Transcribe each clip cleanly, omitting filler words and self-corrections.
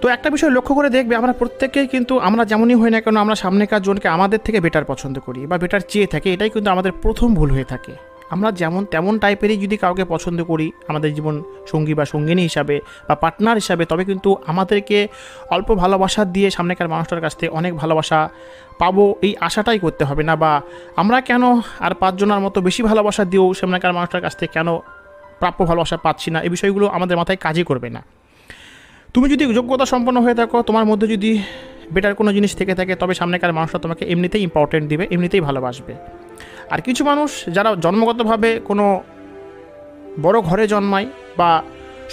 তো একটা বিষয় লক্ষ্য করে দেখবে, আমরা প্রত্যেকেই কিন্তু আমরা যেমনই হই না কেন, আমরা সামনেকার জনকে আমাদের থেকে বেটার পছন্দ করি বা বেটার চেয়ে থাকি। এটাই কিন্তু আমাদের প্রথম ভুল হয়ে থাকে। আমরা যেমন তেমন টাইপেরই যদি কাউকে পছন্দ করি আমাদের জীবন সঙ্গী বা সঙ্গিনী হিসাবে বা পার্টনার হিসাবে, তবে কিন্তু আমাদেরকে অল্প ভালোবাসা দিয়ে সামনেকার মানুষটার কাছ থেকে অনেক ভালোবাসা পাবো এই আশাটাই করতে হবে না। বা আমরা কেন আর পাঁচজনের মতো বেশি ভালোবাসা দিয়েও সামনেকার মানুষটার কাছ থেকে কেন প্রাপ্য ভালোবাসা পাচ্ছি না, এই বিষয়গুলো আমাদের মাথায় কাজই করবে না। তুমি যদি যোগ্যতা সম্পন্ন হয়ে থাকো, তোমার মধ্যে যদি বেটার কোনো জিনিস থেকে থাকে, তবে সামনেকার মানুষটা তোমাকে এমনিতেই ইম্পর্টেন্ট দিবে, এমনিতেই ভালোবাসবে। আর কিছু মানুষ যারা জন্মগতভাবে কোনো বড় ঘরে জন্মায় বা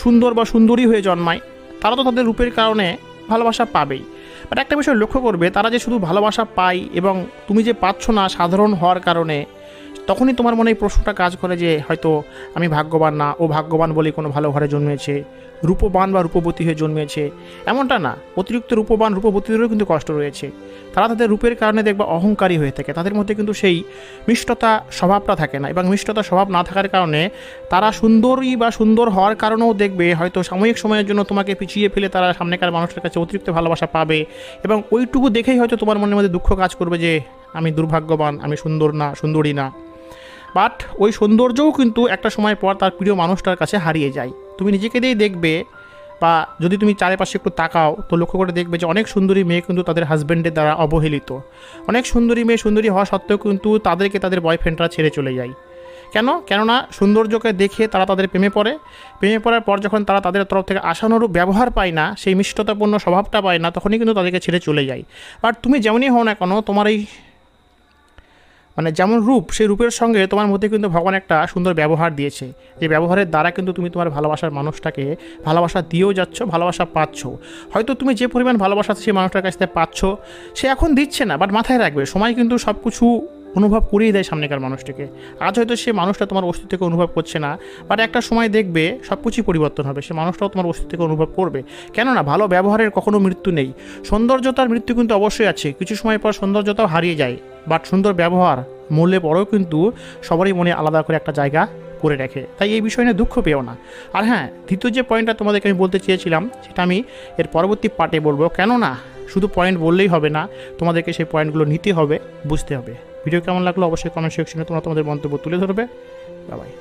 সুন্দর বা সুন্দরী হয়ে জন্মায়, তারা তো তাদের রূপের কারণে ভালোবাসা পাবেই। বাট একটা বিষয় লক্ষ্য করবে, তারা যে শুধু ভালোবাসা পায় এবং তুমি যে পাচ্ছ না সাধারণ হওয়ার কারণে, তখনই তোমার মনে এই প্রশ্নটা কাজ করে যে হয়তো আমি ভাগ্যবান না, ও ভাগ্যবান বলেই কোনো ভালো ঘরে জন্মেছে, রূপবান বা রূপবতী হয়ে জন্মেছে। এমনটা না, অতিরিক্ত রূপবান রূপবতীদেরও কিন্তু কষ্ট রয়েছে। তারা তাদের রূপের কারণে দেখবা অহংকারী হয়ে থাকে, তাদের মধ্যে কিন্তু সেই মিষ্টতা স্বভাবটা থাকে না। এবং মিষ্টতা স্বভাব না থাকার কারণে তারা সুন্দরী বা সুন্দর হওয়ার কারণেও দেখবে হয়তো সাময়িক সময়ের জন্য তোমাকে পিছিয়ে ফেলে তারা সামনেকার মানুষের কাছে অতিরিক্ত ভালোবাসা পাবে, এবং ওইটুকু দেখেই হয়তো তোমার মনের মধ্যে দুঃখ কাজ করবে যে আমি দুর্ভাগ্যবান, আমি সুন্দর না, সুন্দরী না। বাট ওই সৌন্দর্যও কিন্তু একটা সময় পর তার প্রিয় মানুষটার কাছে হারিয়ে যায়। তুমি নিজেকে দিয়েই দেখবে, বা যদি তুমি চারিপাশে একটু তাকাও তো লক্ষ্য করে দেখবে যে অনেক সুন্দরী মেয়ে কিন্তু তাদের হাজব্যান্ডের দ্বারা অবহেলিত। অনেক সুন্দরী মেয়ে সুন্দরী হওয়া সত্ত্বেও কিন্তু তাদেরকে তাদের বয়ফ্রেন্ডরা ছেড়ে চলে যায়। কেননা সৌন্দর্যকে দেখে তারা তাদের প্রেমে পড়ে। প্রেমে পড়ার পর যখন তারা তাদের তরফ থেকে আশানুরূপ ব্যবহার পায় না, সেই মিষ্টতাপূর্ণ স্বভাবটা পায় না, তখনই কিন্তু তাদেরকে ছেড়ে চলে যায়। বাট তুমি যেমনই হও না কেন, তোমার এই যেমন রূপ, সেই রূপের সঙ্গে তোমার মধ্যে কিন্তু ভগবান একটা সুন্দর ব্যবহার দিয়েছে, যে ব্যবহারের দ্বারা কিন্তু তুমি তোমার ভালোবাসার মানুষটাকে ভালোবাসা দিয়েও যাচ্ছ, ভালোবাসা পাচ্ছ। হয়তো তুমি যে পরিমাণ ভালোবাসা সেই মানুষটার কাছ থেকে পাচ্ছ সে এখন দিচ্ছে না, বাট মাথায় রাখবে সময় কিন্তু সব কিছু অনুভব করিয়ে দেয় সামনেকার মানুষটিকে। আজ হয়তো সে মানুষটা তোমার অস্তিত্বকে অনুভব করছে না, বাট একটা সময় দেখবে সব কিছুই পরিবর্তন হবে, সে মানুষটাও তোমার অস্তিত্বকে অনুভব করবে। কেননা ভালো ব্যবহারের কখনো মৃত্যু নেই। সৌন্দর্যতার মৃত্যু কিন্তু অবশ্যই আছে, কিছু সময় পর সৌন্দর্যতাও হারিয়ে যায়, বাট সুন্দর ব্যবহার মূল্যে পরেও কিন্তু সবারই মনে আলাদা করে একটা জায়গা করে রাখে। তাই এই বিষয় নিয়ে দুঃখ পেও না। আর হ্যাঁ, দ্বিতীয় যে পয়েন্টটা তোমাদেরকে আমি বলতে চেয়েছিলাম সেটা আমি এর পরবর্তী পার্টে বলবো। কেননা শুধু পয়েন্ট বললেই হবে না, তোমাদেরকে সেই পয়েন্টগুলো নিতে হবে, বুঝতে হবে। ভিডিও কেমন লাগলো অবশ্যই কমেন্ট সেকশনে তোমরা তোমাদের মন্তব্য তুলে ধরবে। Bye bye.